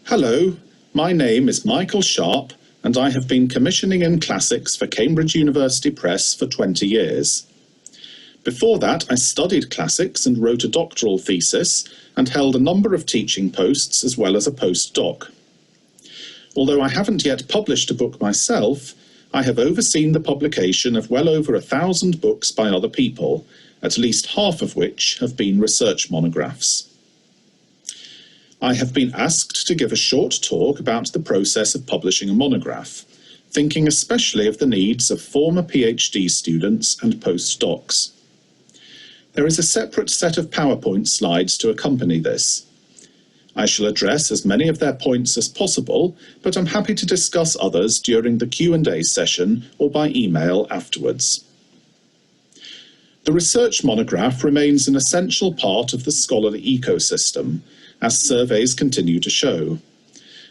Hello, my name is Michael Sharp and I have been commissioning in classics for Cambridge University Press for 20 years. Before that, I studied classics and wrote a doctoral thesis and held a number of teaching posts as well as a postdoc. Although I haven't yet published a book myself, I have overseen the publication of well over 1,000 books by other people, at least half of which have been research monographs. I have been asked to give a short talk about the process of publishing a monograph, thinking especially of the needs of former PhD students and postdocs. There is a separate set of PowerPoint slides to accompany this. I shall address as many of their points as possible, but I'm happy to discuss others during the Q&A session or by email afterwards. The research monograph remains an essential part of the scholarly ecosystem, as surveys continue to show,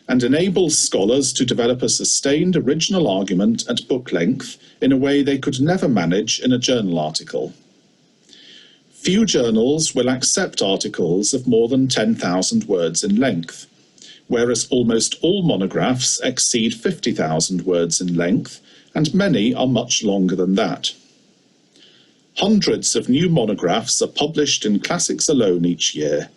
and enables scholars to develop a sustained original argument at book length in a way they could never manage in a journal article. Few journals will accept articles of more than 10,000 words in length, whereas almost all monographs exceed 50,000 words in length, and many are much longer than that. Hundreds of new monographs are published in classics alone each year,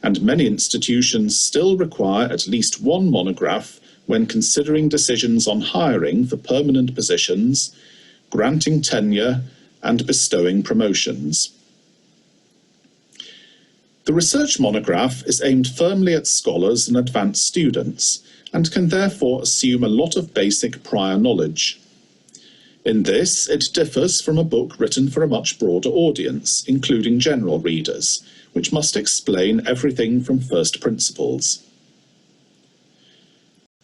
and many institutions still require at least one monograph when considering decisions on hiring for permanent positions, granting tenure, and bestowing promotions. The research monograph is aimed firmly at scholars and advanced students, and can therefore assume a lot of basic prior knowledge. In this, it differs from a book written for a much broader audience, including general readers, which must explain everything from first principles.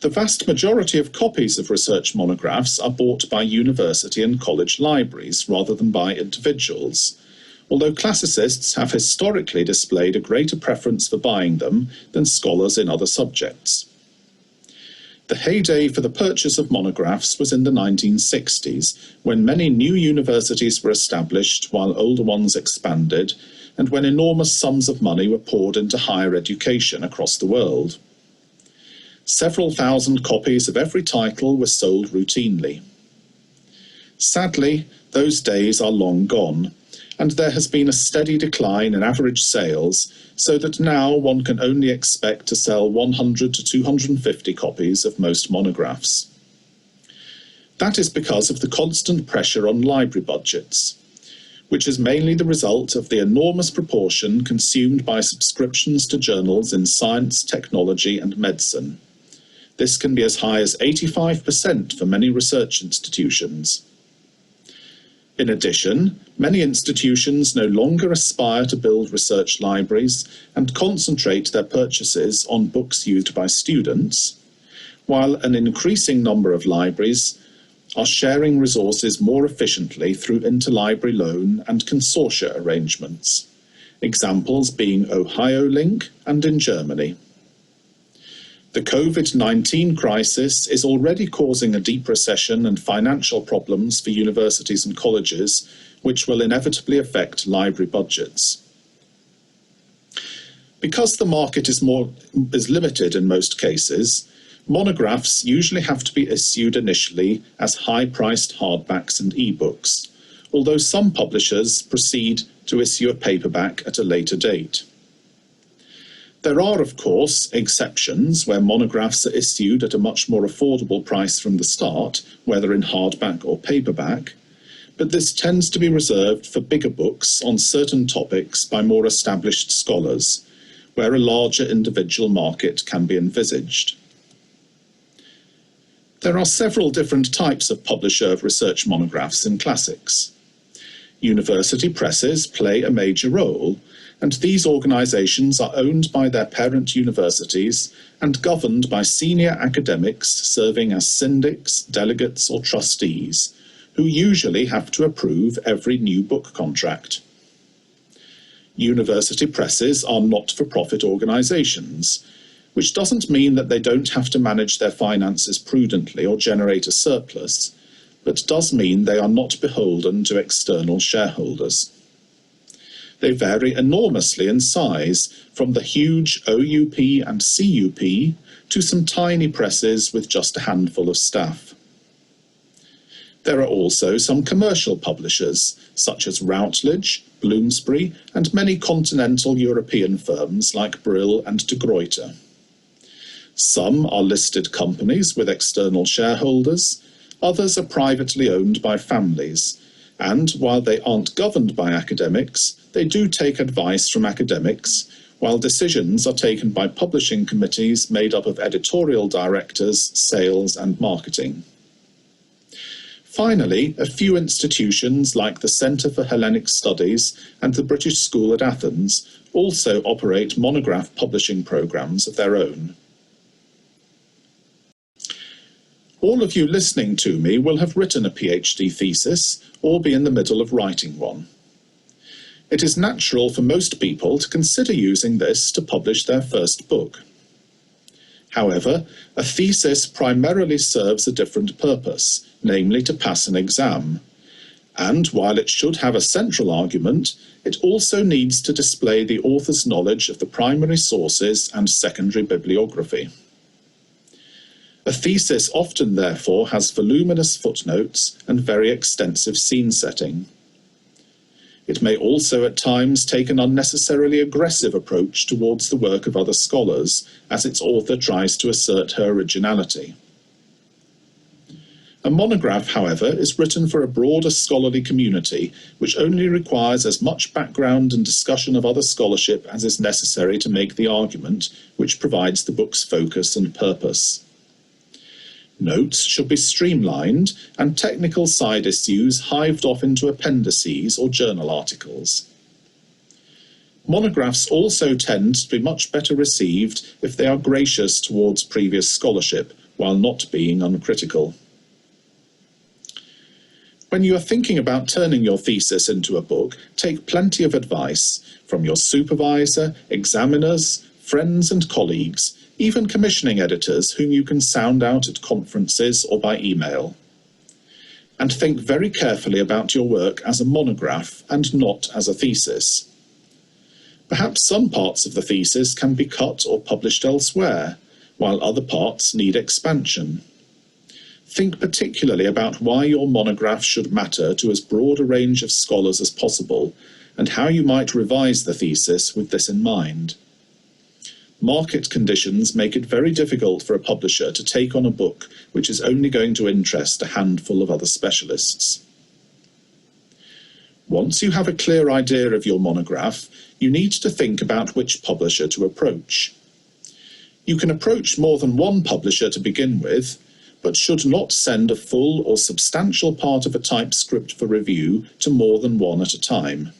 The vast majority of copies of research monographs are bought by university and college libraries rather than by individuals, although classicists have historically displayed a greater preference for buying them than scholars in other subjects. The heyday for the purchase of monographs was in the 1960s, when many new universities were established while older ones expanded, and when enormous sums of money were poured into higher education across the world. Several thousand copies of every title were sold routinely. Sadly, those days are long gone, and there has been a steady decline in average sales, so that now one can only expect to sell 100 to 250 copies of most monographs. That is because of the constant pressure on library budgets, which is mainly the result of the enormous proportion consumed by subscriptions to journals in science, technology, and medicine. This can be as high as 85% for many research institutions. In addition, many institutions no longer aspire to build research libraries and concentrate their purchases on books used by students, while an increasing number of libraries are sharing resources more efficiently through interlibrary loan and consortia arrangements, examples being OhioLink and in Germany. The COVID-19 crisis is already causing a deep recession and financial problems for universities and colleges, which will inevitably affect library budgets. Because the market is limited in most cases, monographs usually have to be issued initially as high-priced hardbacks and e-books, although some publishers proceed to issue a paperback at a later date. There are, of course, exceptions where monographs are issued at a much more affordable price from the start, whether in hardback or paperback, but this tends to be reserved for bigger books on certain topics by more established scholars, where a larger individual market can be envisaged. There are several different types of publisher of research monographs in classics. University presses play a major role, and these organisations are owned by their parent universities and governed by senior academics serving as syndics, delegates or trustees, who usually have to approve every new book contract. University presses are not-for-profit organisations, which doesn't mean that they don't have to manage their finances prudently or generate a surplus, but does mean they are not beholden to external shareholders. They vary enormously in size, from the huge OUP and CUP to some tiny presses with just a handful of staff. There are also some commercial publishers, such as Routledge, Bloomsbury, and many continental European firms like Brill and de Gruyter. Some are listed companies with external shareholders, others are privately owned by families, and while they aren't governed by academics, they do take advice from academics, while decisions are taken by publishing committees made up of editorial directors, sales and marketing. Finally, a few institutions like the Centre for Hellenic Studies and the British School at Athens also operate monograph publishing programmes of their own. All of you listening to me will have written a PhD thesis or be in the middle of writing one. It is natural for most people to consider using this to publish their first book. However, a thesis primarily serves a different purpose, namely to pass an exam. And while it should have a central argument, it also needs to display the author's knowledge of the primary sources and secondary bibliography. A thesis often, therefore, has voluminous footnotes and very extensive scene setting. It may also at times take an unnecessarily aggressive approach towards the work of other scholars, as its author tries to assert her originality. A monograph, however, is written for a broader scholarly community, which only requires as much background and discussion of other scholarship as is necessary to make the argument, which provides the book's focus and purpose. Notes should be streamlined and technical side issues hived off into appendices or journal articles. Monographs also tend to be much better received if they are gracious towards previous scholarship, while not being uncritical. When you are thinking about turning your thesis into a book, take plenty of advice from your supervisor, examiners, friends and colleagues, even commissioning editors whom you can sound out at conferences or by email. And think very carefully about your work as a monograph and not as a thesis. Perhaps some parts of the thesis can be cut or published elsewhere, while other parts need expansion. Think particularly about why your monograph should matter to as broad a range of scholars as possible, and how you might revise the thesis with this in mind. Market conditions make it very difficult for a publisher to take on a book which is only going to interest a handful of other specialists. Once you have a clear idea of your monograph, you need to think about which publisher to approach. You can approach more than one publisher to begin with, but should not send a full or substantial part of a typescript for review to more than one at a time.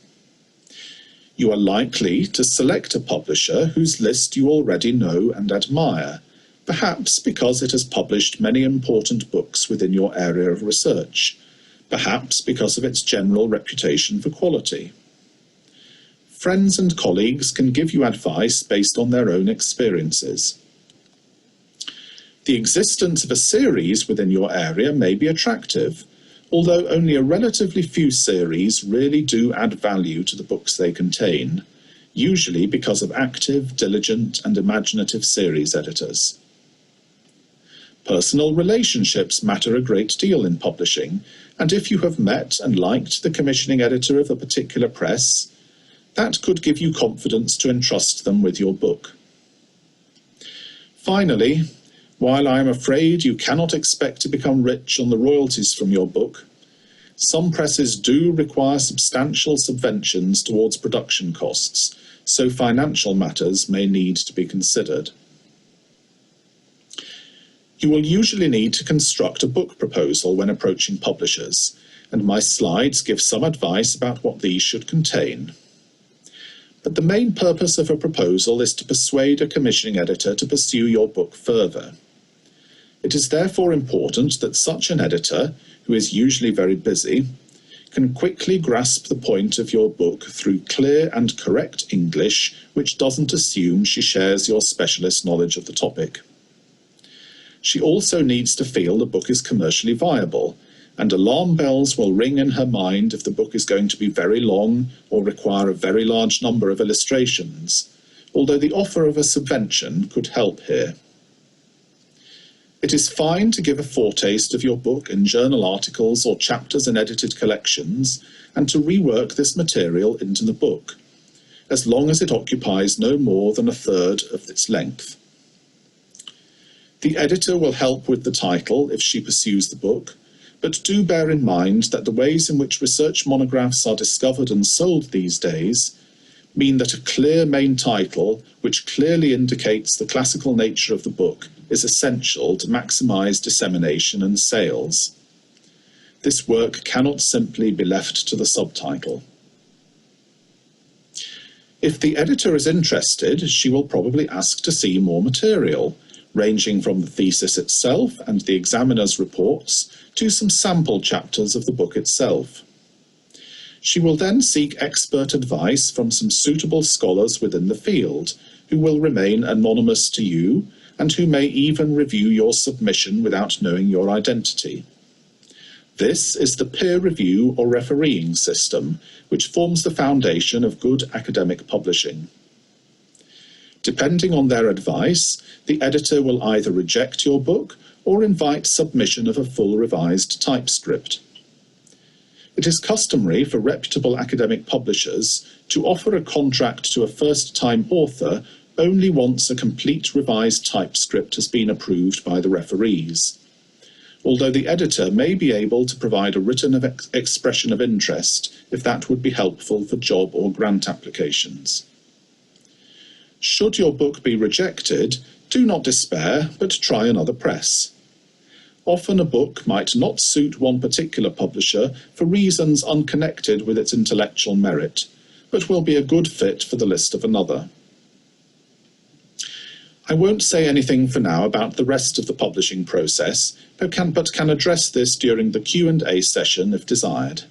You are likely to select a publisher whose list you already know and admire, perhaps because it has published many important books within your area of research, perhaps because of its general reputation for quality. Friends and colleagues can give you advice based on their own experiences. The existence of a series within your area may be attractive, although only a relatively few series really do add value to the books they contain, usually because of active, diligent, and imaginative series editors. Personal relationships matter a great deal in publishing, and if you have met and liked the commissioning editor of a particular press, that could give you confidence to entrust them with your book. Finally, while I am afraid you cannot expect to become rich on the royalties from your book, some presses do require substantial subventions towards production costs, so financial matters may need to be considered. You will usually need to construct a book proposal when approaching publishers, and my slides give some advice about what these should contain. But the main purpose of a proposal is to persuade a commissioning editor to pursue your book further. It is therefore important that such an editor, who is usually very busy, can quickly grasp the point of your book through clear and correct English which doesn't assume she shares your specialist knowledge of the topic. She also needs to feel the book is commercially viable, and alarm bells will ring in her mind if the book is going to be very long or require a very large number of illustrations, although the offer of a subvention could help here. It is fine to give a foretaste of your book in journal articles or chapters in edited collections, and to rework this material into the book, as long as it occupies no more than a third of its length. The editor will help with the title if she pursues the book, but do bear in mind that the ways in which research monographs are discovered and sold these days mean that a clear main title, which clearly indicates the classical nature of the book, is essential to maximize dissemination and sales. This work cannot simply be left to the subtitle. If the editor is interested, she will probably ask to see more material, ranging from the thesis itself and the examiner's reports to some sample chapters of the book itself. She will then seek expert advice from some suitable scholars within the field, who will remain anonymous to you and who may even review your submission without knowing your identity. This is the peer review or refereeing system, which forms the foundation of good academic publishing. Depending on their advice, the editor will either reject your book or invite submission of a full revised typescript. It is customary for reputable academic publishers to offer a contract to a first-time author only once a complete revised typescript has been approved by the referees, although the editor may be able to provide a written expression of interest if that would be helpful for job or grant applications. Should your book be rejected, do not despair, but try another press. Often a book might not suit one particular publisher for reasons unconnected with its intellectual merit, but will be a good fit for the list of another. I won't say anything for now about the rest of the publishing process, but can address this during the Q&A session if desired.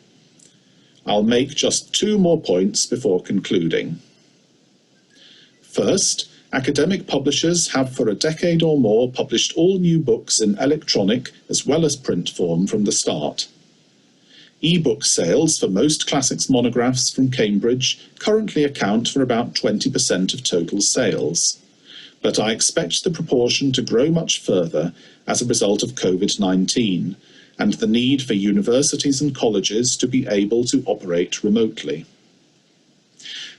I'll make just 2 more points before concluding. First, academic publishers have for a decade or more published all new books in electronic as well as print form from the start. E-book sales for most classics monographs from Cambridge currently account for about 20% of total sales, but I expect the proportion to grow much further as a result of COVID-19 and the need for universities and colleges to be able to operate remotely.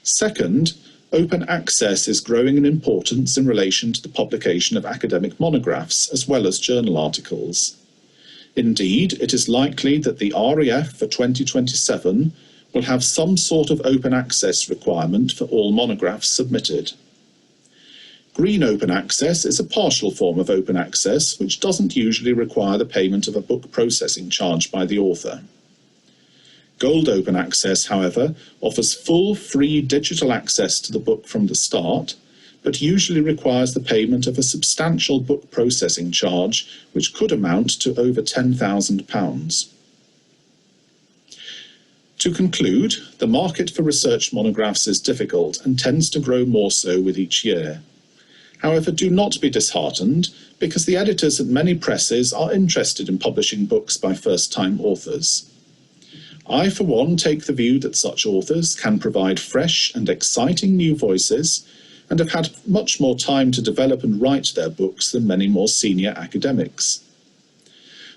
Second, open access is growing in importance in relation to the publication of academic monographs as well as journal articles. Indeed, it is likely that the REF for 2027 will have some sort of open access requirement for all monographs submitted. Green open access is a partial form of open access which doesn't usually require the payment of a book processing charge by the author. Gold open access, however, offers full free digital access to the book from the start, but usually requires the payment of a substantial book processing charge, which could amount to over £10,000. To conclude, the market for research monographs is difficult and tends to grow more so with each year. However, do not be disheartened, because the editors at many presses are interested in publishing books by first-time authors. I, for one, take the view that such authors can provide fresh and exciting new voices and have had much more time to develop and write their books than many more senior academics.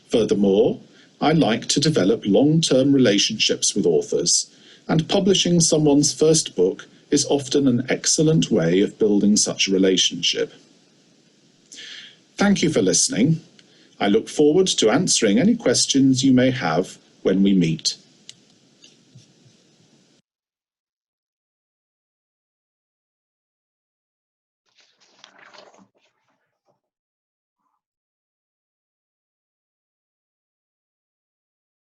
Furthermore, I like to develop long-term relationships with authors, and publishing someone's first book is often an excellent way of building such a relationship. Thank you for listening. I look forward to answering any questions you may have when we meet.